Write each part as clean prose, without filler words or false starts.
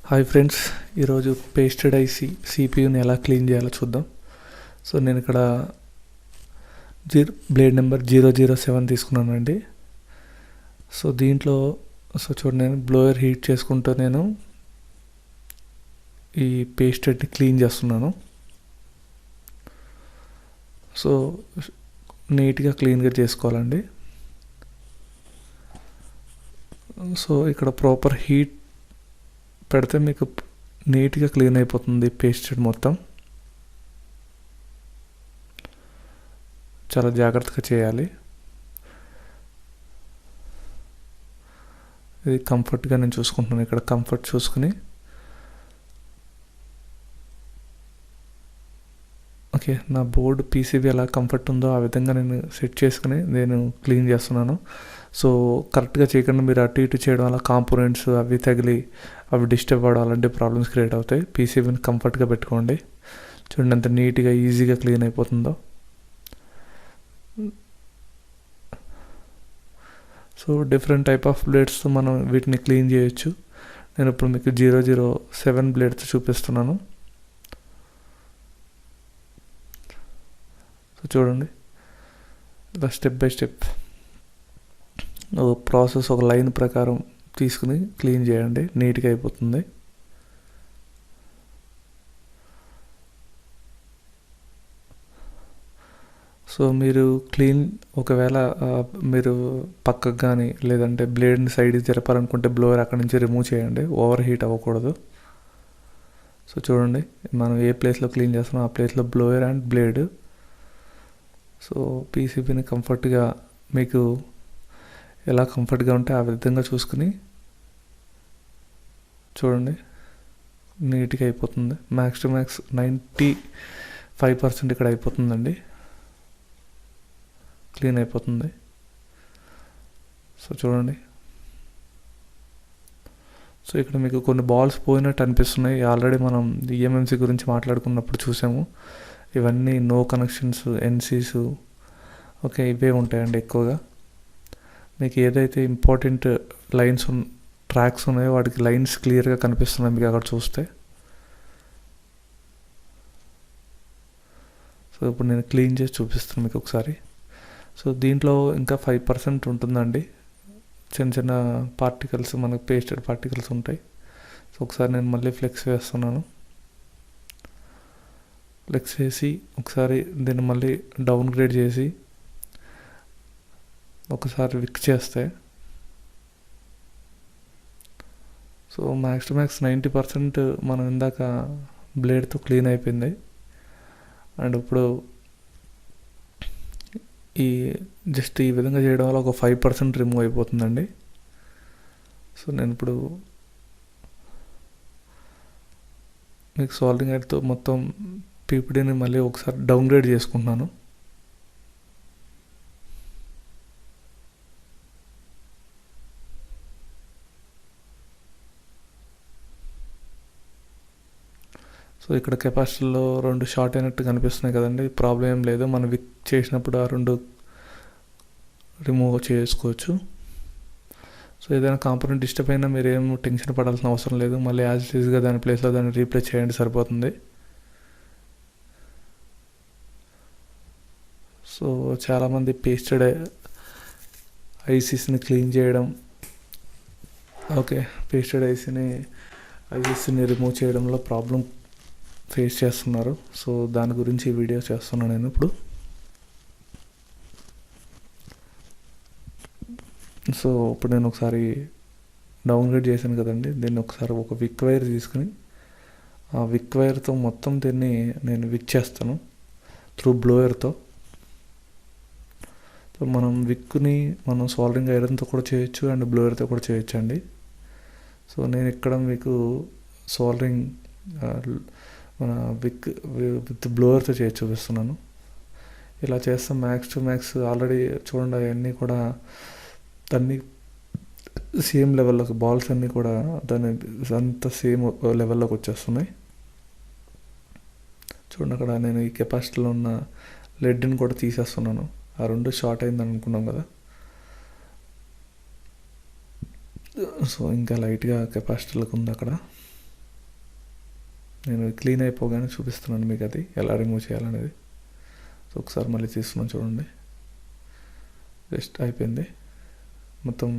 Hi friends, ఈరోజు pasted IC సిపియూని ఎలా clean చేయాలో చూద్దాం. సో నేను ఇక్కడ బ్లేడ్ నెంబర్ 007 తీసుకున్నానండి. సో దీంట్లో చూడండి, నేను బ్లోయర్ హీట్ చేసుకుంటూ నేను ఈ పేస్టెడ్ని క్లీన్ చేస్తున్నాను. సో నీట్గా క్లీన్గా చేసుకోవాలండి. సో ఇక్కడ ప్రాపర్ హీట్ పెడితే మీకు నీట్గా క్లీన్ అయిపోతుంది పేస్టెడ్ మొత్తం. చాలా జాగ్రత్తగా చేయాలి. ఇది కంఫర్ట్గా నేను చూసుకుంటున్నాను. ఇక్కడ కంఫర్ట్ చూసుకుని ఓకే, నా బోర్డు పీసీబీ ఎలా కంఫర్ట్ ఉందో ఆ విధంగా నేను సెట్ చేసుకుని నేను క్లీన్ చేస్తున్నాను. సో కరెక్ట్గా చేయకుండా మీరు అటు ఇటు చేయడం వల్ల కాంపోనెంట్స్ అవి తగిలి అవి డిస్టర్బ్ అవ్వడం అలాంటి ప్రాబ్లమ్స్ క్రియేట్ అవుతాయి. పీసీబీని కంఫర్ట్గా పెట్టుకోండి. చూడండి ఎంత నీట్గా ఈజీగా క్లీన్ అయిపోతుందో. సో డిఫరెంట్ టైప్ ఆఫ్ బ్లేడ్స్తో మనం వీటిని క్లీన్ చేయొచ్చు. నేను ఇప్పుడు మీకు 007 బ్లేడ్స్ చూపిస్తున్నాను. సో చూడండి, ఇలా స్టెప్ బై స్టెప్ ప్రాసెస్ ఒక లైన్ ప్రకారం తీసుకుని క్లీన్ చేయండి, నీట్గా అయిపోతుంది. సో మీరు క్లీన్ ఒకవేళ మీరు పక్కకు కానీ లేదంటే బ్లేడ్ని సైడ్కి జరపాలనుకుంటే బ్లోయర్ అక్కడి నుంచి రిమూవ్ చేయండి, ఓవర్ హీట్ అవ్వకూడదు. సో చూడండి, మనం ఏ ప్లేస్లో క్లీన్ చేస్తున్నాం ఆ ప్లేస్లో బ్లోయర్ అండ్ బ్లేడ్. సో పీసీబీని కంఫర్ట్గా మీకు ఎలా కంఫర్ట్గా ఉంటే ఆ విధంగా చూసుకుని చూడండి, నీట్గా అయిపోతుంది. మ్యాక్స్ టు మ్యాక్స్ 95% ఇక్కడ అయిపోతుందండి, క్లీన్ అయిపోతుంది. సో చూడండి, సో ఇక్కడ మీకు కొన్ని బాల్స్ పోయినట్టు అనిపిస్తున్నాయి. ఆల్రెడీ మనం ఈఎంఎంసీ గురించి మాట్లాడుకున్నప్పుడు చూసాము. ఇవన్నీ నో కనెక్షన్స్, ఎన్సీస్, ఓకే, ఇవే ఉంటాయండి ఎక్కువగా. మీకు ఏదైతే ఇంపార్టెంట్ లైన్స్ ట్రాక్స్ ఉన్నాయో వాటికి లైన్స్ క్లియర్గా కనిపిస్తున్నాయి మీకు అక్కడ చూస్తే. సో ఇప్పుడు నేను క్లీన్ చేసి చూపిస్తాను మీకు ఒకసారి. సో దీంట్లో ఇంకా 5% ఉంటుందండి, చిన్న చిన్న పార్టికల్స్, మనకు పేస్టెడ్ పార్టికల్స్ ఉంటాయి. సో ఒకసారి నేను మళ్ళీ ఫ్లెక్స్ వేస్తున్నాను. ఫ్లెక్స్ వేసి ఒకసారి దీన్ని మళ్ళీ డౌన్ గ్రేడ్ చేసి ఒకసారి విక్ చేస్తే సో మ్యాక్స్ టు మ్యాక్స్ 90% మనం ఇందాక బ్లేడ్తో క్లీన్ అయిపోయింది. అండ్ ఇప్పుడు జస్ట్ ఈ విధంగా చేయడం వల్ల ఒక 5% రిమూవ్ అయిపోతుందండి. సో నేను ఇప్పుడు మీకు సాల్వింగ్ ఐడ్తో మొత్తం పీపీడీని మళ్ళీ ఒకసారి డౌన్ గ్రేడ్ చేసుకుంటున్నాను. సో ఇక్కడ కెపాసిటర్లో 2 షార్ట్ అయినట్టు కనిపిస్తున్నాయి కదండి, ప్రాబ్లం ఏం లేదు. మనం విక్ చేసినప్పుడు ఆ 2 రిమూవ్ చేసుకోవచ్చు. సో ఏదైనా కాంపోనెంట్ డిస్టర్బ్ అయినా మీరు ఏం టెన్షన్ పడాల్సిన అవసరం లేదు. మళ్ళీ యాజ్ ఇట్ ఈస్గా దాని ప్లేస్లో దాన్ని రీప్లేస్ చేయండి, సరిపోతుంది. సో చాలామంది పేస్టెడ్ ఐసీస్ని క్లీన్ చేయడం, ఓకే, పేస్టెడ్ ఐసీస్ని రిమూవ్ చేయడంలో ప్రాబ్లం ఫేస్ చేస్తున్నారు. సో దాని గురించి ఈ వీడియో చేస్తున్నాను నేను ఇప్పుడు. సో ఇప్పుడు నేను ఒకసారి డౌన్గ్రేడ్ చేశాను కదండి, దీన్ని ఒకసారి ఒక విక్ వైర్ తీసుకుని ఆ విక్ వైర్తో మొత్తం దీన్ని నేను విక్ చేస్తాను త్రూ బ్లోయర్తో. సో మనం విక్ని మనం సాల్వింగ్ ఐరన్తో కూడా చేయొచ్చు అండ్ బ్లోయర్తో కూడా చేయొచ్చు అండి. సో నేను ఇక్కడ మీకు సాల్వింగ్ మన విక్ విత్ బ్లోయర్తో చేసి చూపిస్తున్నాను. ఇలా చేస్తాం మ్యాక్స్ టు మ్యాక్స్. ఆల్రెడీ చూడండి, అవన్నీ కూడా అన్నీ సేమ్ లెవెల్లోకి, బాల్స్ అన్నీ కూడా దాని అంత సేమ్ లెవెల్లోకి వచ్చేస్తున్నాయి. చూడండి, అక్కడ నేను ఈ కెపాసిటీలో ఉన్న లెడ్ని కూడా తీసేస్తున్నాను. ఆ 2 షార్ట్ అయిందని అనుకున్నాం కదా. సో ఇంకా లైట్గా కెపాసిటర్లకు ఉంది అక్కడ. నేను క్లీన్ అయిపోగానే చూపిస్తున్నాను మీకు అది ఎలా రిమూవ్ చేయాలనేది. సో ఒకసారి మళ్ళీ తీస్తున్నాను చూడండి. జస్ట్ అయిపోయింది మొత్తం.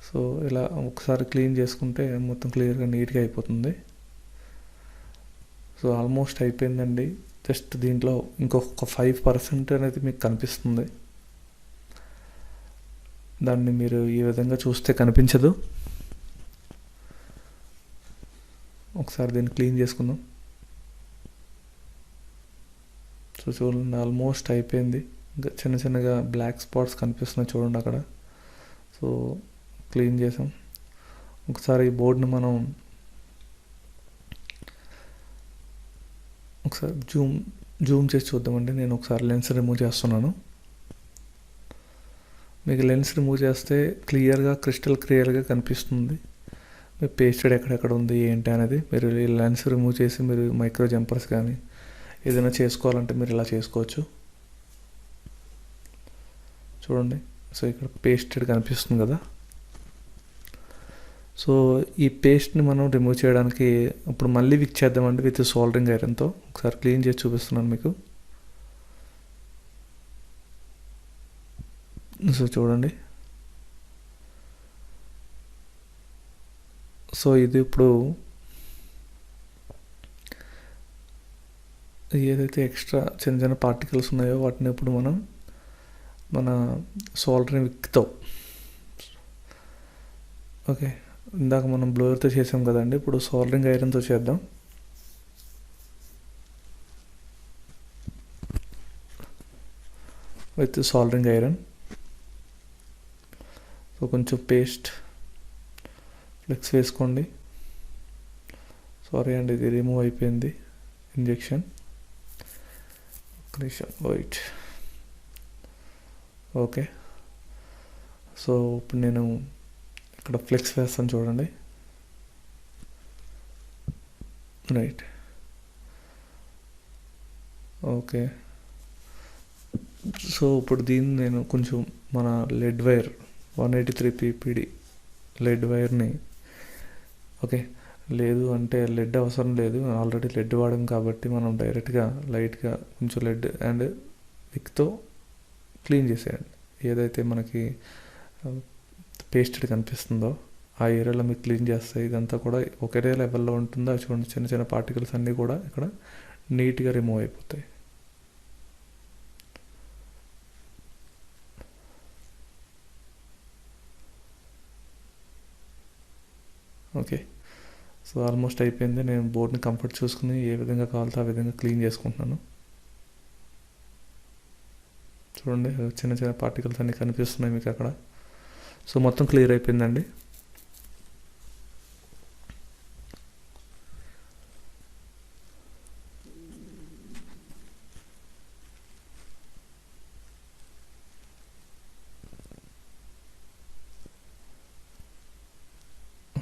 సో ఇలా ఒకసారి క్లీన్ చేసుకుంటే మొత్తం క్లియర్గా నీట్గా అయిపోతుంది. సో ఆల్మోస్ట్ అయిపోయిందండి. జస్ట్ దీంట్లో ఇంకొక 5% అనేది మీకు కనిపిస్తుంది. దాన్ని మీరు ఈ విధంగా చూస్తే కనిపించదు. ఒకసారి దీన్ని క్లీన్ చేసుకుందాం. సో చూడండి ఆల్మోస్ట్ అయిపోయింది. ఇంకా చిన్న చిన్నగా బ్లాక్ స్పాట్స్ కనిపిస్తున్నాయి చూడండి అక్కడ. సో క్లీన్ చేసాం. ఒకసారి ఈ బోర్డ్ని మనం ఒకసారి జూమ్ చేసి చూద్దామండి. నేను ఒకసారి లెన్స్ రిమూవ్ చేస్తున్నాను. మీకు లెన్స్ రిమూవ్ చేస్తే క్రిస్టల్ క్లియర్గా కనిపిస్తుంది మీరు పేస్టెడ్ ఎక్కడెక్కడ ఉంది ఏంటి అనేది. మీరు ఈ లెన్స్ రిమూవ్ చేసి మీరు మైక్రో జంపర్స్ కానీ ఏదైనా చేసుకోవాలంటే మీరు ఇలా చేసుకోవచ్చు. చూడండి. సో ఇక్కడ పేస్టెడ్ కనిపిస్తుంది కదా. సో ఈ పేస్ట్ని మనం రిమూవ్ చేయడానికి ఇప్పుడు మళ్ళీ విక్ చేద్దామండి విత్ సోల్డరింగ్ ఐరన్తో. ఒకసారి క్లీన్ చేసి చూపిస్తున్నాను మీకు. సో చూడండి. సో ఇది ఇప్పుడు ఏదైతే ఎక్స్ట్రా చిన్న చిన్న పార్టికల్స్ ఉన్నాయో వాటిని ఇప్పుడు మనం మన సోల్డరింగ్ విక్తో, ఓకే, ఇందాక మనం బ్లోయర్తో చేసాం కదండి, ఇప్పుడు సోల్డరింగ్ ఐరన్తో చేద్దాం. With soldering iron. సో కొంచెం పేస్ట్ ఫ్లెక్స్ వేసుకోండి. సారీ అండి, ఇది రిమూవ్ అయిపోయింది ఇంజెక్షన్. వైట్. ఓకే. సో ఇప్పుడు నేను ఇక్కడ ఫ్లెక్స్ వేస్తాను చూడండి. రైట్. ఓకే. సో ఇప్పుడు దీన్ని నేను కొంచెం మన లెడ్ వైర్ 183 PPD లెడ్ వైర్ని, ఓకే, లేదు అంటే లెడ్ అవసరం లేదు, ఆల్రెడీ లెడ్ వాడాం కాబట్టి మనం డైరెక్ట్గా లైట్గా కొంచెం లెడ్ అండ్ విక్తో క్లీన్ చేసేయండి. ఏదైతే మనకి పేస్టెడ్ కనిపిస్తుందో ఆ ఏరియాలో మీకు క్లీన్ చేస్తాయి. ఇదంతా కూడా ఒకే లెవెల్లో ఉంటుందో చూడండి. చిన్న చిన్న పార్టికల్స్ అన్నీ కూడా ఇక్కడ నీట్గా రిమూవ్ అయిపోతాయి. ఓకే. సో ఆల్మోస్ట్ అయిపోయింది. నేను బోర్డ్ని కంఫర్ట్ చూసుకుని ఏ విధంగా కావాలో ఆ విధంగా క్లీన్ చేసుకుంటున్నాను. చూడండి చిన్న చిన్న పార్టికల్స్ అన్నీ కనిపిస్తున్నాయి మీకు అక్కడ. సో మొత్తం క్లియర్ అయిపోయిందండి.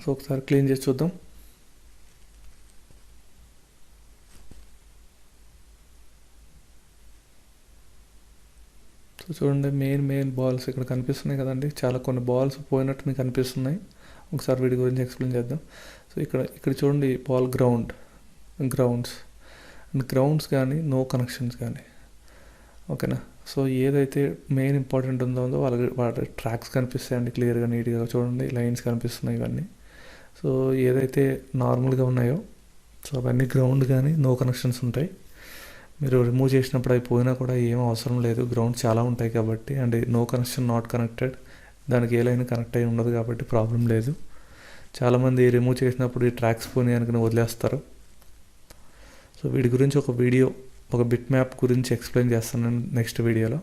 సో ఒకసారి క్లీన్ చేసి చూద్దాం. సో చూడండి మెయిన్ బాల్స్ ఇక్కడ కనిపిస్తున్నాయి కదండి. చాలా కొన్ని బాల్స్ పోయినట్టు మీకు కనిపిస్తున్నాయి. ఒకసారి వీటి గురించి ఎక్స్ప్లెయిన్ చేద్దాం. సో ఇక్కడ చూడండి బాల్ గ్రౌండ్స్ కానీ నో కనెక్షన్స్ కానీ, ఓకేనా. సో ఏదైతే మెయిన్ ఇంపార్టెంట్ ఉందో వాటి ట్రాక్స్ కనిపిస్తాయండి క్లియర్గా నీట్గా. చూడండి లైన్స్ కనిపిస్తున్నాయి ఇవన్నీ. సో ఏదైతే నార్మల్గా ఉన్నాయో సో అవన్నీ గ్రౌండ్ కానీ నో కనెక్షన్స్ ఉంటాయి. మీరు రిమూవ్ చేసినప్పుడు అవి పోయినా కూడా ఏం అవసరం లేదు, గ్రౌండ్ చాలా ఉంటాయి కాబట్టి. And no connection, not connected, దానికి ఏ లైన్ కనెక్ట్ అయి ఉండదు కాబట్టి ప్రాబ్లం లేదు. చాలామంది రిమూవ్ చేసినప్పుడు ఈ ట్రాక్స్ పోయి అనుకుని వదిలేస్తారు. సో వీటి గురించి ఒక బిట్ మ్యాప్ గురించి ఎక్స్ప్లెయిన్ చేస్తాను నేను నెక్స్ట్ వీడియోలో.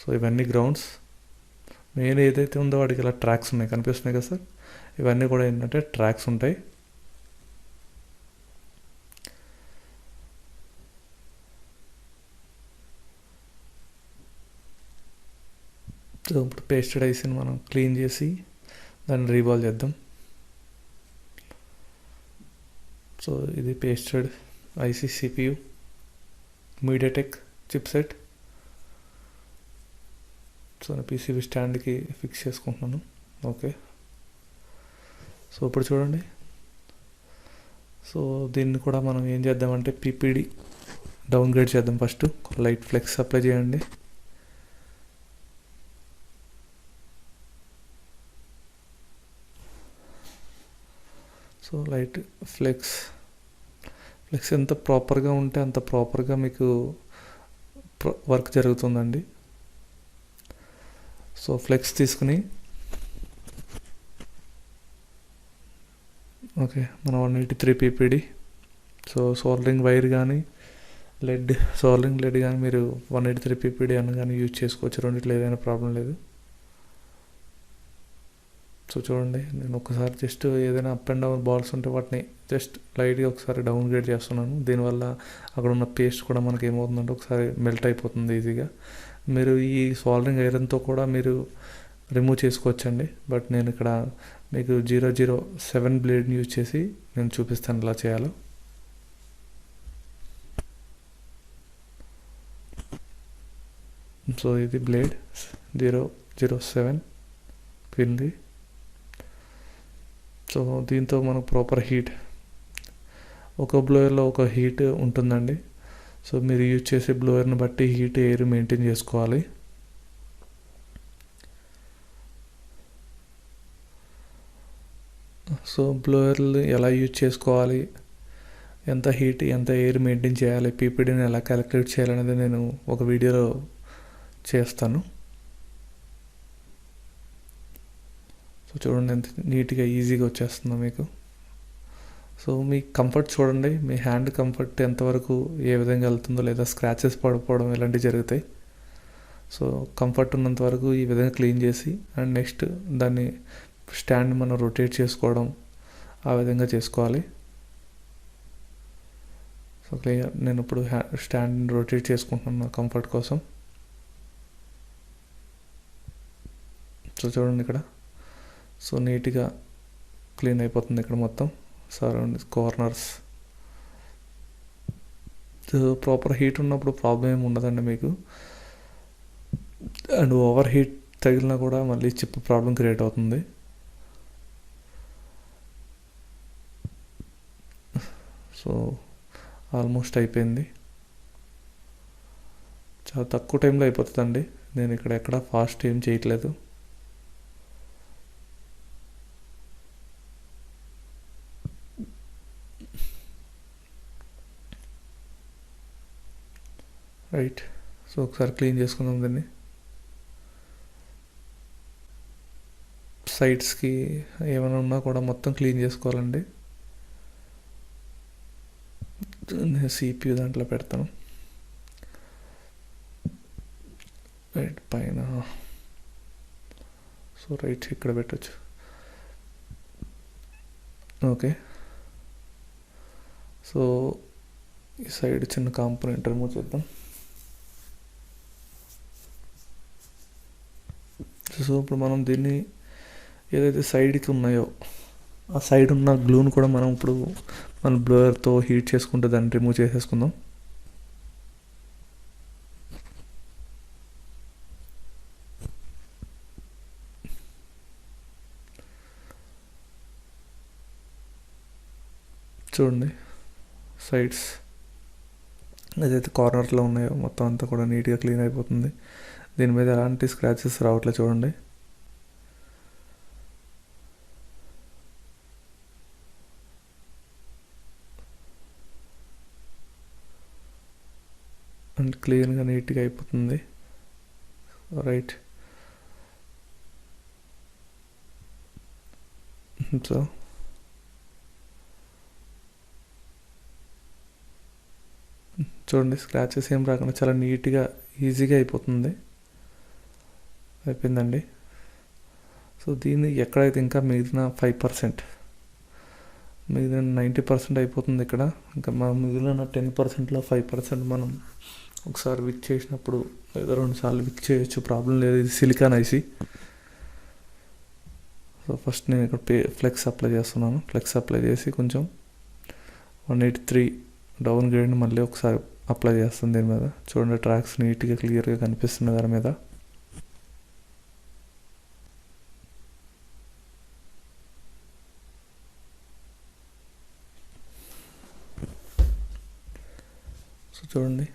సో ఇవన్నీ గ్రౌండ్స్. మెయిన్ ఏదైతే ఉందో వాటికి ఇలా ట్రాక్స్ ఉన్నాయి కనిపిస్తున్నాయి కదా సార్. ఇవన్నీ కూడా ఏంటంటే ట్రాక్స్ ఉంటాయి. సో ఇప్పుడు పేస్టెడ్ ఐస్ని మనం క్లీన్ చేసి దాన్ని రీబాల్ చేద్దాం. సో ఇది pasted IC CPU MediaTek chipset. So నేను PCB స్టాండ్కి ఫిక్స్ చేసుకుంటున్నాను. ఓకే. సో ఇప్పుడు చూడండి. సో దీన్ని కూడా మనం ఏం చేద్దామంటే పీపీడి డౌన్గ్రేడ్ చేద్దాం. ఫస్ట్ లైట్ ఫ్లెక్స్ అప్లై చేయండి. సో లైట్ ఫ్లెక్స్ ఎంత ప్రాపర్గా ఉంటే అంత ప్రాపర్గా మీకు వర్క్ జరుగుతుందండి. సో ఫ్లెక్స్ తీసుకుని ఓకే మనం 183 పీపీడి. సో సోల్డరింగ్ వైర్ కానీ సోల్డరింగ్ లెడ్ కానీ మీరు 183 పీపీడి అని కానీ యూజ్ చేసుకోవచ్చు. రెండిట్లో ఏదైనా ప్రాబ్లం లేదు. సో చూడండి, నేను ఒకసారి జస్ట్ ఏదైనా అప్ అండ్ డౌన్ బాల్స్ ఉంటే వాటిని జస్ట్ లైట్గా ఒకసారి డౌన్గ్రేడ్ చేస్తున్నాను. దీనివల్ల అక్కడ ఉన్న పేస్ట్ కూడా మనకి ఏమవుతుందంటే ఒకసారి మెల్ట్ అయిపోతుంది ఈజీగా. మీరు ఈ సోల్డరింగ్ ఐరన్తో కూడా మీరు రిమూవ్ చేసుకోవచ్చండి. బట్ నేను ఇక్కడ మీకు 007 బ్లేడ్ని యూజ్ చేసి నేను చూపిస్తాను ఎలా చేయాలో. సో ఇది బ్లేడ్ 007 క్విన్ది. సో దీంతో మనకు ప్రాపర్ హీట్, ఒక బ్లోయర్లో ఒక హీట్ ఉంటుందండి. సో మీరు యూజ్ చేసే బ్లోయర్ని బట్టి హీట్ ఎయిర్ మెయింటైన్ చేసుకోవాలి. సో బ్లోయర్లు ఎలా యూజ్ చేసుకోవాలి, ఎంత హీట్ ఎంత ఎయిర్ మెయింటైన్ చేయాలి, పీపీడీని ఎలా క్యాలిక్యులేట్ చేయాలనేది నేను ఒక వీడియోలో చేస్తాను. సో చూడండి ఎంత నీట్గా ఈజీగా వచ్చేస్తుందో మీకు. సో మీ కంఫర్ట్ చూడండి, మీ హ్యాండ్ కంఫర్ట్ ఎంతవరకు ఏ విధంగా వెళ్తుందో, లేదా స్క్రాచెస్ పడిపోవడం ఇలాంటివి జరుగుతాయి. సో కంఫర్ట్ ఉన్నంత వరకు ఈ విధంగా క్లీన్ చేసి అండ్ నెక్స్ట్ దాన్ని స్టాండ్ మనం రొటేట్ చేసుకోవడం ఆ విధంగా చేసుకోవాలి. సో క్లియర్, నేను ఇప్పుడు స్టాండ్ రొటేట్ చేసుకుంటున్నాను కంఫర్ట్ కోసం. సో చూడండి ఇక్కడ, సో నీట్గా క్లీన్ అయిపోతుంది ఇక్కడ మొత్తం సరౌండ్ కార్నర్స్. ప్రాపర్ హీట్ ఉన్నప్పుడు ప్రాబ్లం ఏమి ఉండదండి మీకు. అండ్ ఓవర్ హీట్ తగిలినా కూడా మళ్ళీ చిప్ ప్రాబ్లం క్రియేట్ అవుతుంది. సో ఆల్మోస్ట్ అయిపోయింది, చాలా తక్కువ టైంలో అయిపోతుందండి. నేను ఇక్కడ ఎక్కడ ఫాస్ట్ ఏం చేయట్లేదు. రైట్, సో ఒకసారి క్లీన్ చేసుకుందాం దీన్ని. సైడ్స్కి ఏమైనా ఉన్నా కూడా మొత్తం క్లీన్ చేసుకోవాలండి. నేను సిపియు దాంట్లో పెడతాను. రైట్ పైన, సో రైట్ ఇక్కడ పెట్టచ్చు. ఓకే, సో ఈ సైడ్ చిన్న కాంపోనెంట్ రిమూవ్ చేద్దాం. సో ఇప్పుడు మనం దీన్ని ఏదైతే సైడ్కి ఉన్నాయో ఆ సైడ్ ఉన్న గ్లూని కూడా మనం ఇప్పుడు మన బ్లోయర్తో హీట్ చేసుకుంటే దాన్ని రిమూవ్ చేసేసుకుందాం. చూడండి సైడ్స్ ఏదైతే కార్నర్లో ఉన్నాయో మొత్తం అంతా కూడా నీట్గా క్లీన్ అయిపోతుంది. దీని మీద ఎలాంటి స్క్రాచెస్ రావట్లేదు చూడండి. అండ్ క్లీన్గా నీట్గా అయిపోతుంది. రైట్, సో చూడండి స్క్రాచెస్ ఏం రాకుండా చాలా నీట్గా ఈజీగా అయిపోతుంది. అయిపోయిందండి. సో దీన్ని ఎక్కడైతే ఇంకా మిగిలిన 5%, మిగిలిన 90% అయిపోతుంది ఇక్కడ. ఇంకా మనం మిగిలిన 10%లో 5% మనం ఒకసారి విక్ చేసినప్పుడు లేదా 2 సార్లు విక్ చేయొచ్చు, ప్రాబ్లం లేదు. ఇది సిలికాన్ ఐసి. సో ఫస్ట్ నేను ఇక్కడ ఫ్లెక్స్ అప్లై చేస్తున్నాను. ఫ్లెక్స్ అప్లై చేసి కొంచెం 183 డౌన్ గ్రేడ్ని మళ్ళీ ఒకసారి అప్లై చేస్తుంది దీని మీద. చూడండి ట్రాక్స్ నీట్గా క్లియర్గా కనిపిస్తుంది దాని మీద. సో చూడండి,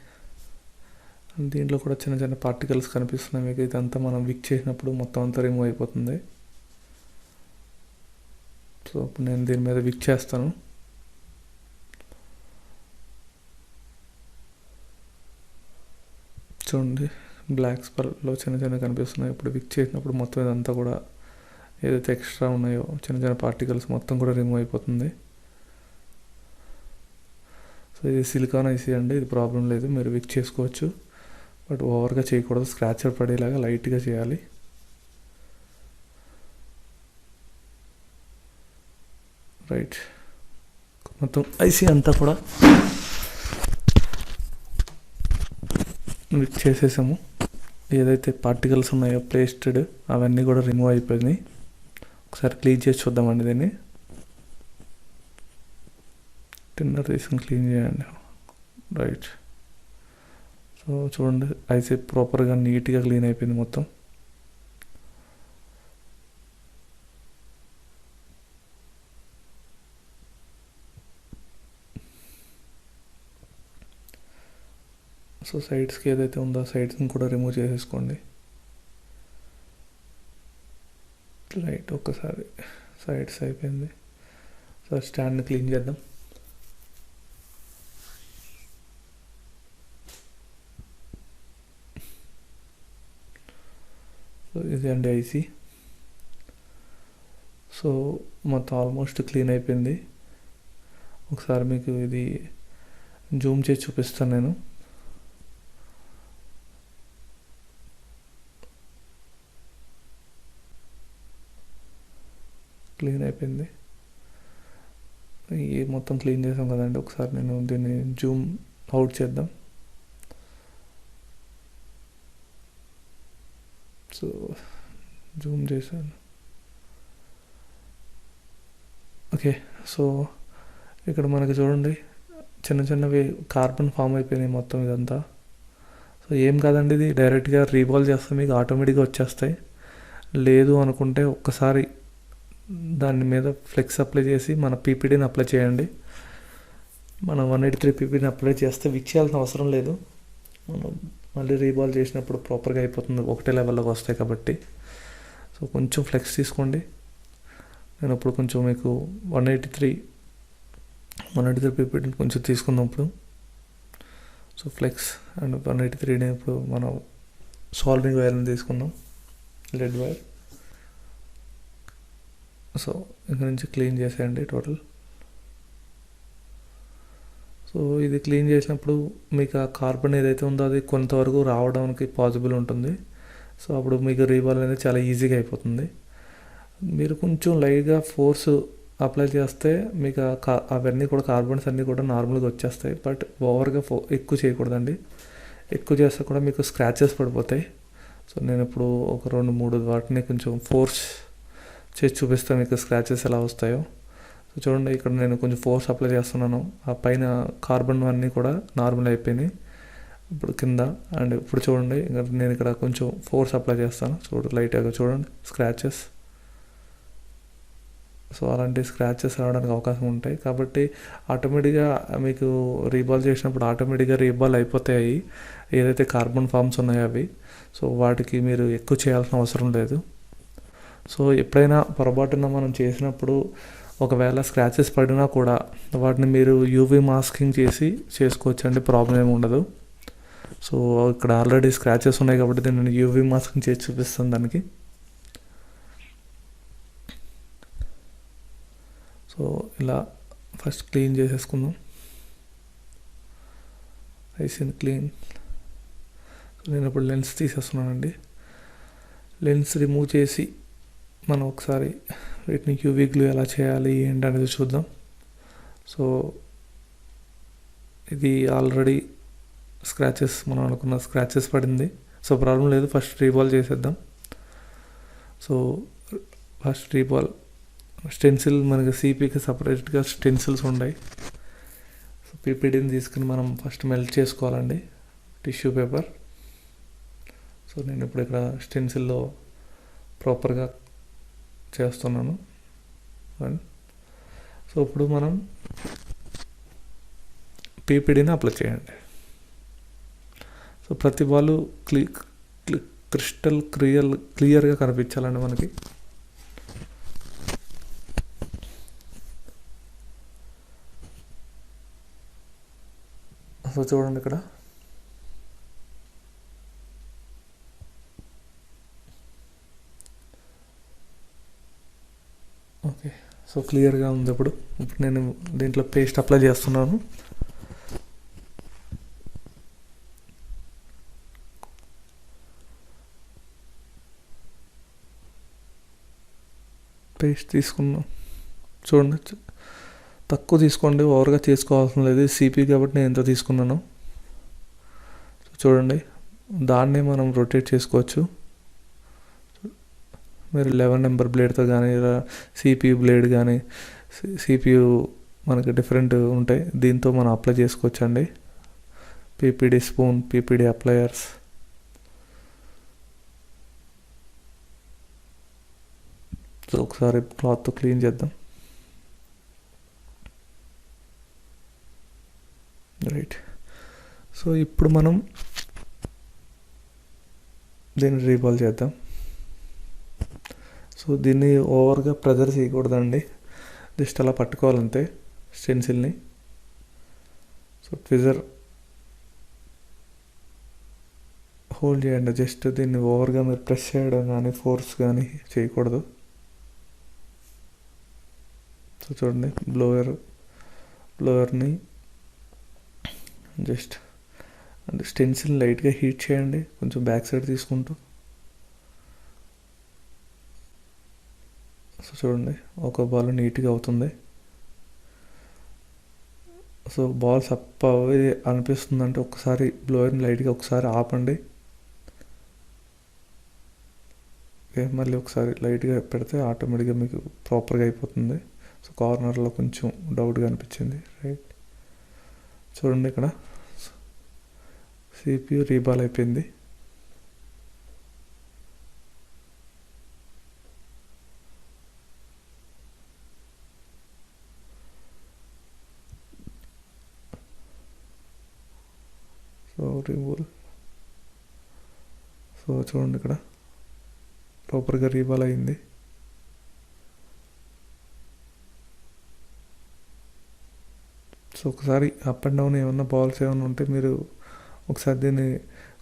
దీంట్లో కూడా చిన్న చిన్న పార్టికల్స్ కనిపిస్తున్నాయి మీకు. ఇదంతా మనం విక్ చేసినప్పుడు మొత్తం అంతా రిమూవ్ అయిపోతుంది. సో ఇప్పుడు నేను దీని మీద విక్ చేస్తాను. చూడండి, బ్లాక్ స్పర్లో చిన్న చిన్న కనిపిస్తున్నాయి. ఇప్పుడు విక్ చేసినప్పుడు మొత్తం ఇదంతా కూడా ఏదైతే ఎక్స్ట్రా ఉన్నాయో చిన్న చిన్న పార్టికల్స్ మొత్తం కూడా రిమూవ్ అయిపోతుంది. సో ఇది సిలికాన్ ఐసీ అండి, ఇది ప్రాబ్లం లేదు, మీరు విక్ చేసుకోవచ్చు. బట్ ఓవర్గా చేయకూడదు, స్క్రాచర్ పడేలాగా లైట్గా చేయాలి. రైట్, మొత్తం ఐసీ అంతా కూడా విక్ చేసేసాము. ఏదైతే పార్టికల్స్ ఉన్నాయో పేస్టెడ్ అవన్నీ కూడా రిమూవ్ అయిపోయినాయి. ఒకసారి క్లీన్ చేసి చూద్దామండి దీన్ని. టిన్నర్ తీసుకుని క్లీన్ చేయండి. రైట్, సో చూడండి, ఐసీ ప్రాపర్గా నీట్గా క్లీన్ అయిపోయింది మొత్తం. సో సైడ్స్కి ఏదైతే ఉందో సైడ్స్ని కూడా రిమూవ్ చేసేసుకోండి. రైట్, ఒక్కసారి సైడ్స్ అయిపోయింది. సో స్టాండ్ని క్లీన్ చేద్దాం. సో ఇది అండి ఐసీ. సో మొత్తం ఆల్మోస్ట్ క్లీన్ అయిపోయింది. ఒకసారి మీకు ఇది జూమ్ చేసి చూపిస్తాను నేను. క్లీన్ అయిపోయింది. ఈ మొత్తం క్లీన్ చేసాం కదండి. ఒకసారి నేను దీన్ని జూమ్ అవుట్ చేద్దాం. సో జూమ్ చేశాను. ఓకే, సో ఇక్కడ మనకి చూడండి చిన్న చిన్నవి కార్బన్ ఫామ్ అయిపోయినాయి మొత్తం ఇదంతా. సో ఏం కాదండి, ఇది డైరెక్ట్గా రీబాల్ చేస్తే మీకు ఆటోమేటిక్గా వచ్చేస్తాయి. లేదు అనుకుంటే ఒక్కసారి దాని మీద ఫ్లెక్స్ అప్లై చేసి మన పీపీడీని అప్లై చేయండి. మనం 183 పీపీడీని అప్లై చేస్తే విక్ చేయాల్సిన అవసరం లేదు. మనం మళ్ళీ రీబాల్ చేసినప్పుడు ప్రాపర్గా అయిపోతుంది, ఒకటే లెవెల్లోకి వస్తాయి కాబట్టి. సో కొంచెం ఫ్లెక్స్ తీసుకోండి. నేను ఇప్పుడు కొంచెం మీకు 183 పీపీడీని కొంచెం తీసుకుందాం ఇప్పుడు. సో ఫ్లెక్స్ అండ్ 183ని ఇప్పుడు మనం సాల్వింగ్ వైర్ని తీసుకుందాం, లెడ్ వైర్. సో ఇక్కడ నుంచి క్లీన్ చేసేయండి టోటల్. సో ఇది క్లీన్ చేసినప్పుడు మీకు ఆ కార్బన్ ఏదైతే ఉందో అది కొంతవరకు రావడానికి పాసిబుల్ ఉంటుంది. సో అప్పుడు మీకు రీబాల్ అనేది చాలా ఈజీగా అయిపోతుంది. మీరు కొంచెం లైట్గా ఫోర్స్ అప్లై చేస్తే మీకు అవన్నీ కూడా కార్బన్స్ అన్నీ కూడా నార్మల్గా వచ్చేస్తాయి. బట్ ఓవర్గా ఎక్కువ చేయకూడదండి. ఎక్కువ చేస్తే కూడా మీకు స్క్రాచెస్ పడిపోతాయి. సో నేను ఇప్పుడు ఒక 2-3 వాటిని కొంచెం ఫోర్స్ చేసి చూపిస్తాను మీకు స్క్రాచెస్ ఎలా వస్తాయో. సో చూడండి, ఇక్కడ నేను కొంచెం ఫోర్స్ అప్లై చేస్తున్నాను. ఆ పైన కార్బన్ అన్నీ కూడా నార్మల్ అయిపోయినాయి ఇప్పుడు కింద. అండ్ ఇప్పుడు చూడండి, నేను ఇక్కడ కొంచెం ఫోర్స్ అప్లై చేస్తాను. లైట్గా చూడండి స్క్రాచెస్. సో అలాంటి స్క్రాచెస్ రావడానికి అవకాశం ఉంటాయి. కాబట్టి ఆటోమేటిక్గా మీకు రీబాల్ చేసినప్పుడు ఆటోమేటిక్గా రీబాల్ అయిపోతాయి ఏదైతే కార్బన్ ఫామ్స్ ఉన్నాయో అవి. సో వాటికి మీరు ఎక్కువ చేయాల్సిన అవసరం లేదు. సో ఎప్పుడైనా పొరపాటున మనం చేసినప్పుడు ఒకవేళ స్క్రాచెస్ పడినా కూడా వాటిని మీరు యూవీ మాస్కింగ్ చేసి చేసుకోవచ్చు అండి, ప్రాబ్లం ఏమి ఉండదు. సో ఇక్కడ ఆల్రెడీ స్క్రాచెస్ ఉన్నాయి కాబట్టి నేను యూవీ మాస్కింగ్ చేసి చూపిస్తాను దానికి. సో ఇలా ఫస్ట్ క్లీన్ చేసేసుకుందాం ఐసీని క్లీన్. నేను ఇప్పుడు లెన్స్ తీసేస్తున్నానండి. లెన్స్ రిమూవ్ చేసి మనం ఒకసారి వీటిని యూవీ గ్లూ ఎలా చేయాలి ఏంటి అనేది చూద్దాం. సో ఇది ఆల్రెడీ స్క్రాచెస్, మనం అనుకున్న స్క్రాచెస్ పడింది. సో ప్రాబ్లం లేదు, ఫస్ట్ రీబాల్ చేసేద్దాం. సో ఫస్ట్ రీబాల్ స్టెన్సిల్ మనకి సిపికి సపరేట్గా స్టెన్సిల్స్ ఉన్నాయి. సో పీపీడీని తీసుకుని మనం ఫస్ట్ మెల్ట్ చేసుకోవాలండి టిష్యూ పేపర్. సో నేను ఇప్పుడు ఇక్కడ స్టెన్సిల్లో ప్రాపర్గా చేస్తున్నాను. సో ఇప్పుడు మనం పీపీడీని అప్లై చేయండి. సో ప్రతి బాల్ క్రిస్టల్ క్లియర్గా కనిపించాలండి మనకి. సో చూడండి ఇక్కడ ఓకే. సో క్లియర్గా ఉంది. ఇప్పుడు నేను దీంట్లో పేస్ట్ అప్లై చేస్తున్నాను. పేస్ట్ తీసుకున్నాం. చూడండి తక్కువ తీసుకోండి, ఓవర్గా చేసుకోవాల్సిన లేదు. సిపి కాబట్టి నేను ఎంత తీసుకున్నాను చూడండి. దాన్నే మనం రొటేట్ చేసుకోవచ్చు. మీరు 11 నెంబర్ బ్లేడ్తో కానీ ఇలా సిపియు బ్లేడ్ కానీ సిపియు మనకి డిఫరెంట్ ఉంటాయి, దీంతో మనం అప్లై చేసుకోవచ్చు అండి. PPD spoon, PPD appliers. So ఒకసారి క్లాత్తో క్లీన్ చేద్దాం. రైట్. సో ఇప్పుడు మనం దీన్ని రీబాల్ చేద్దాం. సో దీన్ని ఓవర్గా ప్రెజర్ చేయకూడదండి, జస్ట్ అలా పట్టుకోవాలంతే స్టెన్సిల్ని. సో ట్విజర్ హోల్డ్ చేయండి, జస్ట్ దీన్ని ఓవర్గా మీరు ప్రెస్ చేయడం కానీ ఫోర్స్ కానీ చేయకూడదు. సో చూడండి బ్లోయర్ని జస్ట్ అంటే స్టెన్సిల్ లైట్గా హీట్ చేయండి, కొంచెం బ్యాక్ సైడ్ తీసుకుంటూ. సో చూడండి ఒక బాల్ నీట్గా అవుతుంది. సో బాల్స్ అప్ అవి అనిపిస్తుందంటే ఒకసారి బ్లోయర్ని లైట్గా ఒకసారి ఆపండి. ఓకే, మళ్ళీ ఒకసారి లైట్గా పెడితే ఆటోమేటిక్గా మీకు ప్రాపర్గా అయిపోతుంది. సో కార్నర్లో కొంచెం డౌట్గా అనిపించింది. రైట్. చూడండి ఇక్కడ సిపియు రీబాల్ అయిపోయింది. So reball. సో చూడండి ఇక్కడ ప్రాపర్గా రీబాల్ అయింది. సో ఒకసారి అప్ అండ్ డౌన్ ఏమన్నా బాల్స్ ఏమైనా ఉంటే మీరు ఒకసారి దీన్ని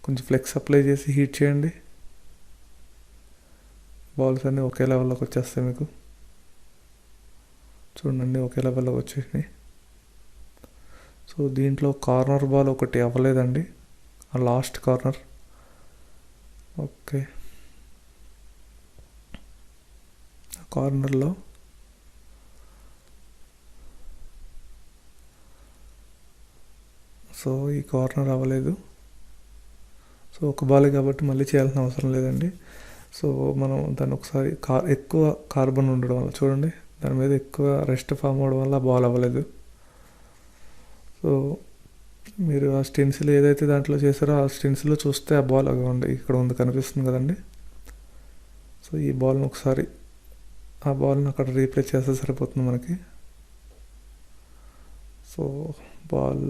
కొంచెం ఫ్లెక్స్ అప్లై చేసి హీట్ చేయండి. బాల్స్ అన్నీ ఒకే లెవెల్లోకి వచ్చేస్తాయి మీకు. చూడండి ఒకే లెవెల్లోకి వచ్చేసినాయి. సో దీంట్లో కార్నర్ బాల్ ఒకటి అవ్వలేదండి, ఆ లాస్ట్ కార్నర్. ఓకే, కార్నర్లో సో ఈ కార్నర్ అవ్వలేదు. సో ఒక బాల్ కాబట్టి మళ్ళీ చేయాల్సిన అవసరం లేదండి. సో మనం దాన్ని ఒకసారి ఎక్కువ కార్బన్ ఉండడం వల్ల చూడండి దాని మీద ఎక్కువ రెస్ట్ ఫామ్ అవడం వల్ల బాల్ అవ్వలేదు. సో మీరు ఆ స్టెన్సిల్ ఏదైతే దాంట్లో చేశారో ఆ స్టెన్సిల్లో చూస్తే ఆ బాల్ అవ్వండి ఇక్కడ ఉంది కనిపిస్తుంది కదండి. సో ఈ బాల్ని ఒకసారి ఆ బాల్ని అక్కడ రీప్లేస్ చేస్తే సరిపోతుంది మనకి. సో బాల్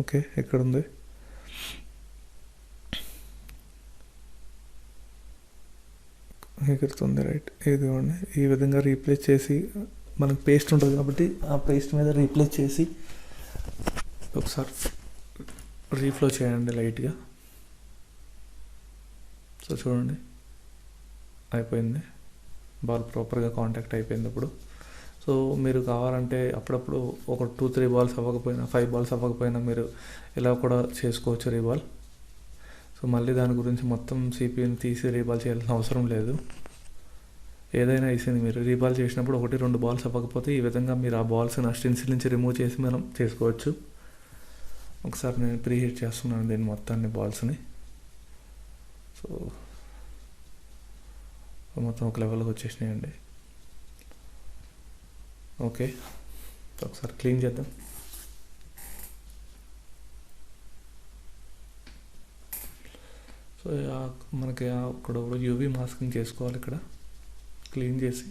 ఓకే ఇక్కడ ఉంది. ఎగురుతుంది. రైట్, ఇదిగోండి ఈ విధంగా రీప్లేస్ చేసి మనకు పేస్ట్ ఉంటుంది కాబట్టి ఆ పేస్ట్ మీద రీప్లేస్ చేసి ఒకసారి రీఫ్లో చేయండి లైట్గా. సో చూడండి అయిపోయింది, బాల్ ప్రాపర్గా కాంటాక్ట్ అయిపోయింది. ఇప్పుడు సో మీరు కావాలంటే అప్పుడప్పుడు ఒక 2-3 బాల్స్ అవ్వకపోయినా 5 బాల్స్ అవ్వకపోయినా మీరు ఇలా కూడా చేసుకోవచ్చు రీబాల్. సో మళ్ళీ దాని గురించి మొత్తం సిపియూని తీసి రీబాల్ చేయాల్సిన అవసరం లేదు. ఏదైనా వేసింది మీరు రీబాల్ చేసినప్పుడు 1-2 బాల్స్ అవ్వకపోతే ఈ విధంగా మీరు ఆ బాల్స్ని ఆ స్టెన్సిల్ నుంచి రిమూవ్ చేసి మనం చేసుకోవచ్చు. ఒకసారి నేను ప్రీహీట్ చేస్తున్నాను దీన్ని మొత్తాన్ని బాల్స్ని. సో మొత్తం ఒక లెవెల్కి వచ్చేసినాయండి. ఓకే, ఒకసారి క్లీన్ చేద్దాం. సో మనకి అక్కడ యూవీ మాస్కింగ్ చేసుకోవాలి ఇక్కడ క్లీన్ చేసి.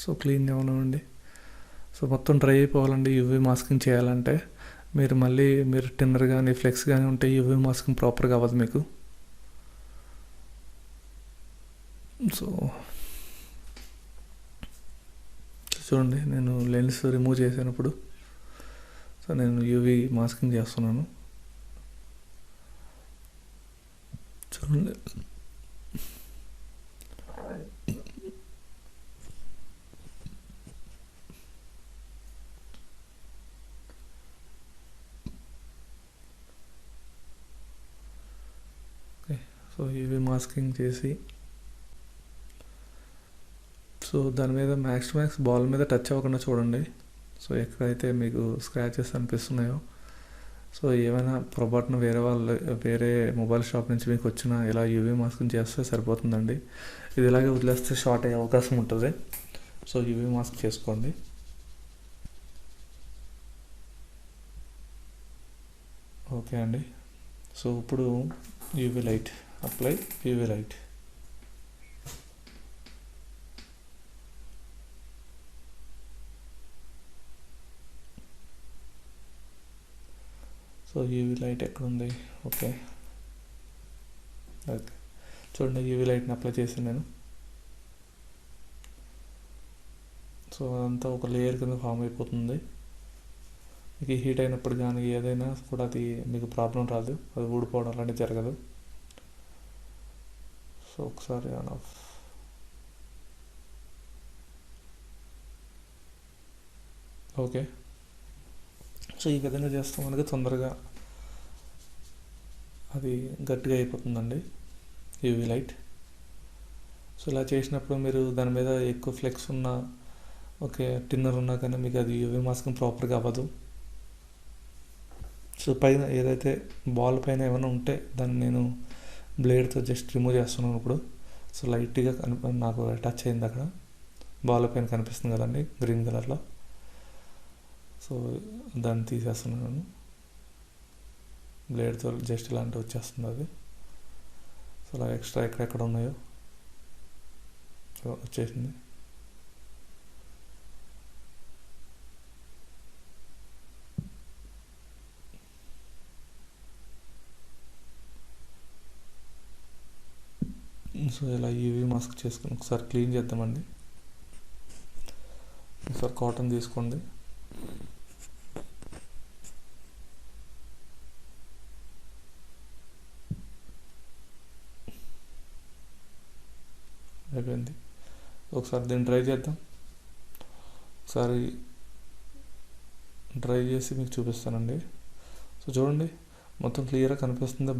సో క్లీన్ అవనివ్వండి. సో మొత్తం డ్రై అయిపోవాలండి యూవీ మాస్కింగ్ చేయాలంటే. మీరు టిన్నర్ కానీ ఫ్లెక్స్ కానీ ఉంటే యూవీ మాస్కింగ్ ప్రాపర్గా అవ్వదు మీకు. సో చూడండి, నేను లెన్స్ రిమూవ్ చేసినప్పుడు సో నేను యూవీ మాస్కింగ్ చేస్తున్నాను. చూడండి, సో యూవీ మాస్కింగ్ చేసి సో దాని మీద మ్యాక్స్ బాల్ మీద టచ్ అవ్వకుండా చూడండి. సో ఎక్కడైతే మీకు స్క్రాచెస్ అనిపిస్తున్నాయో, సో ఏమైనా పొరపాటున వేరే మొబైల్ షాప్ నుంచి మీకు వచ్చిన ఇలా యూవీ మాస్కింగ్ చేస్తే సరిపోతుందండి. ఇది ఇలాగే వదిలేస్తే షార్ట్ అయ్యే అవకాశం ఉంటుంది. సో యూవీ మాస్క్ చేసుకోండి. ఓకే అండి. సో ఇప్పుడు UV light apply. UV light so UV light ఎక్కడుంది? ఓకే, చూడండి, యూవీ లైట్ని అప్లై చేశాను నేను. సో అదంతా ఒక లేయర్ కింద ఫామ్ అయిపోతుంది. మీకు హీట్ అయినప్పుడు కానీ ఏదైనా కూడా అది మీకు ప్రాబ్లం రాదు, అది ఊడిపోవడం అలాంటివి జరగదు. సో ఒకసారి ఆన్ ఆఫ్. ఓకే, సో ఈ విధంగా చేస్తే మనకి తొందరగా అది గట్టిగా అయిపోతుందండి యూవీ లైట్. సో ఇలా చేసినప్పుడు మీరు దాని మీద ఎక్కువ ఫ్లెక్స్ ఉన్నా, ఓకే టిన్నర్ ఉన్నా కానీ మీకు అది యూవీ మాస్కింగ్ ప్రాపర్గా అవ్వదు. సో పైన ఏదైతే బాల్ పైన ఏమైనా ఉంటే దాన్ని నేను బ్లేడ్తో జస్ట్ రిమూవ్ చేస్తున్నాను ఇప్పుడు. సో లైట్గా నాకు టచ్ అయింది అక్కడ, బాల్ పైన కనిపిస్తుంది కదండి గ్రీన్ కలర్లో. సో దాన్ని తీసేస్తున్నాను బ్లేడ్తో, జస్ట్ ఇలాంటివి వచ్చేస్తుంది అది. సో అలా ఎక్స్ట్రా ఎక్కడెక్కడ ఉన్నాయో వచ్చేసింది. సో ఇలా యూవీ మాస్క్ చేసుకుని ఒకసారి క్లీన్ చేద్దామండి. ఒకసారి కాటన్ తీసుకోండి. అయిపోయింది. ఒకసారి దీన్ని డ్రై చేద్దాం. ఒకసారి డ్రై చేసి మీకు చూపిస్తానండి. సో చూడండి, మొత్తం క్లియర్గా కనిపిస్తుంది.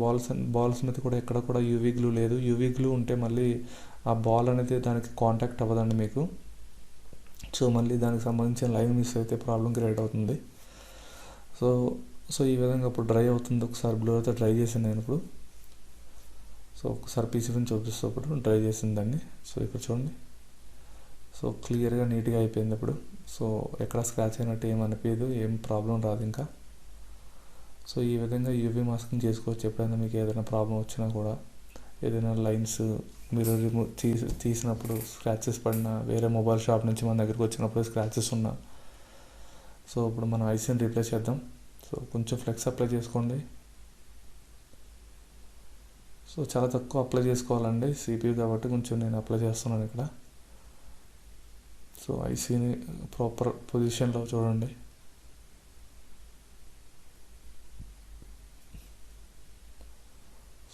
బాల్స్ మీద కూడా ఎక్కడ కూడా యూవీ గ్లూ లేదు. యూవీ గ్లూ ఉంటే మళ్ళీ ఆ బాల్ అనేది దానికి కాంటాక్ట్ అవ్వదండి మీకు. సో మళ్ళీ దానికి సంబంధించిన లైన్ మిస్ అయితే ప్రాబ్లం క్రియేట్ అవుతుంది. సో ఈ విధంగా ఇప్పుడు డ్రై అవుతుంది. ఒకసారి బ్లోతో డ్రై చేసాను నేను ఇప్పుడు. సో ఒకసారి పీసీని చూపిస్తూ ఇప్పుడు డ్రై చేసిందండి. సో ఇక్కడ చూడండి, సో క్లియర్గా నీట్గా అయిపోయింది ఇప్పుడు. సో ఎక్కడ స్క్రాచ్ అయినట్టు ఏం అనిపించదు, ఏం ప్రాబ్లం రాదు ఇంకా. సో ఈ విధంగా యూవీ మాస్కింగ్ చేసుకోవచ్చు. ఎప్పుడైనా మీకు ఏదైనా ప్రాబ్లం వచ్చినా కూడా, ఏదైనా లైన్స్ మీరు తీసినప్పుడు స్క్రాచెస్ పడినా, వేరే మొబైల్ షాప్ నుంచి మన దగ్గరికి వచ్చినప్పుడు స్క్రాచెస్ ఉన్నా. సో ఇప్పుడు మనం ఐసీని రీప్లేస్ చేద్దాం. సో కొంచెం ఫ్లెక్స్ అప్లై చేసుకోండి. సో చాలా తక్కువ అప్లై చేసుకోవాలండి, సిపియూ కాబట్టి కొంచెం నేను అప్లై చేస్తున్నాను ఇక్కడ. సో ఐసీని ప్రాపర్ పొజిషన్లో చూడండి.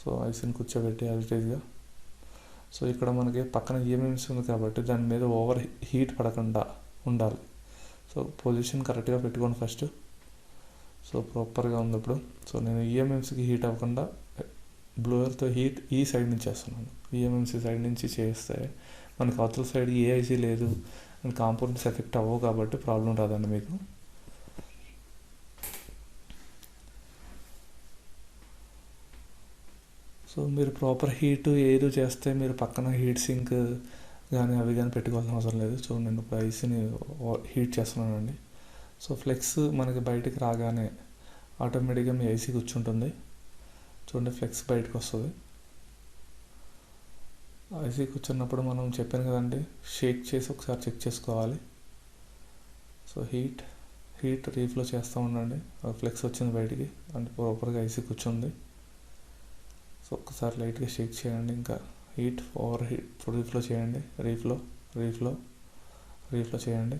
సో ఐసీని కూర్చోబెట్టి యాజిటేజ్గా. సో ఇక్కడ మనకి పక్కన ఈఎంఎంస్ ఉంది కాబట్టి దాని మీద ఓవర్ హీట్ పడకుండా ఉండాలి. సో పొజిషన్ కరెక్ట్గా పెట్టుకోండి ఫస్ట్. సో ప్రాపర్గా ఉంది ఇప్పుడు. సో నేను ఈఎంఎంస్కి హీట్ అవ్వకుండా బ్లోయర్తో హీట్ ఈ సైడ్ నుంచి చేస్తున్నాను. ఈఎంఎంసీ సైడ్ నుంచి చేస్తే మనకి అవతల సైడ్ ఏ ఐసీ లేదు అండ్ కాంపోనెంట్స్ ఎఫెక్ట్ అవ్వవు కాబట్టి ప్రాబ్లం రాదండి మీకు. సో మీరు ప్రాపర్ హీట్ ఏదో చేస్తే మీరు పక్కన హీట్ సింక్ కానీ అవి కానీ పెట్టుకోవాల్సిన అవసరం లేదు. సో నేను ఇప్పుడు ఐసీని హీట్ చేస్తున్నానండి. సో ఫ్లెక్స్ మనకి బయటికి రాగానే ఆటోమేటిక్గా మీ ఐసీ కూర్చుంటుంది. చూడండి, ఫ్లెక్స్ బయటకు వస్తుంది. సో ఇప్పుడు మనం ఐసీని రీప్లేస్ చేద్దాం. సో ఒకసారి యూవీ మాస్క్ చేసుకుందాం. ఐసీ కూర్చున్నప్పుడు మనం చెప్పాను కదండి, షేక్ చేసి ఒకసారి చెక్ చేసుకోవాలి. సో హీట్ రీఫ్లో చేస్తూ ఉండండి. ఫ్లెక్స్ వచ్చింది బయటికి, అంటే ప్రాపర్గా ఐసీ కూర్చుంది. సో ఒక్కసారి లైట్గా షేక్ చేయండి. ఇంకా ఓవర్ హీట్ రీఫ్లో చేయండి. రీఫ్లో చేయండి.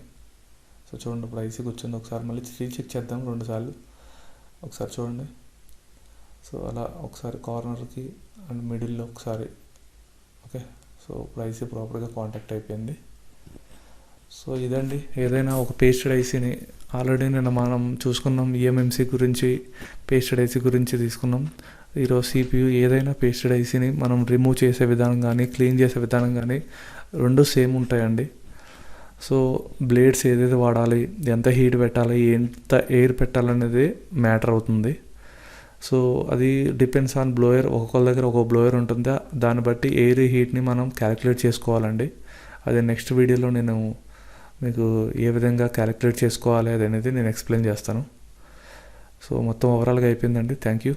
సో చూడండి, ఇప్పుడు ఐసీ కూర్చుంది. ఒకసారి మళ్ళీ రీచెక్ చేద్దాం 2 సార్లు. ఒకసారి చూడండి. సో అలా ఒకసారి కార్నర్కి అండ్ మిడిల్లో ఒకసారి. ఓకే, సో ఇప్పుడు ఐసీ ప్రాపర్గా కాంటాక్ట్ అయిపోయింది. సో ఇదండి, ఏదైనా ఒక పేస్టెడ్ ఐసీని ఆల్రెడీ మనం చూసుకున్నాం. ఈఎంఎంసీ గురించి, పేస్టెడ్ ఐసీ గురించి తీసుకున్నాం. ఈరోజు CPU ఏదైనా పేస్టెడ్ ఐసీని మనం రిమూవ్ చేసే విధానం కానీ, క్లీన్ చేసే విధానం కానీ 2 సేమ్ ఉంటాయండి. సో బ్లేడ్స్ ఏదైతే వాడాలి, ఎంత హీట్ పెట్టాలి, ఎంత ఎయిర్ పెట్టాలనేది మ్యాటర్ అవుతుంది. సో అది డిపెండ్స్ ఆన్ బ్లోయర్. ఒక్కొక్కరి దగ్గర ఒక్కొక్క బ్లోయర్ ఉంటుంది. దాన్ని బట్టి ఎయిర్ హీట్ని మనం క్యాలిక్యులేట్ చేసుకోవాలండి. అది నెక్స్ట్ వీడియోలో నేను మీకు ఏ విధంగా క్యాలిక్యులేట్ చేసుకోవాలి అనేది నేను ఎక్స్ప్లెయిన్ చేస్తాను. సో మొత్తం ఓవరాల్గా అయిపోయిందండి. Thank you.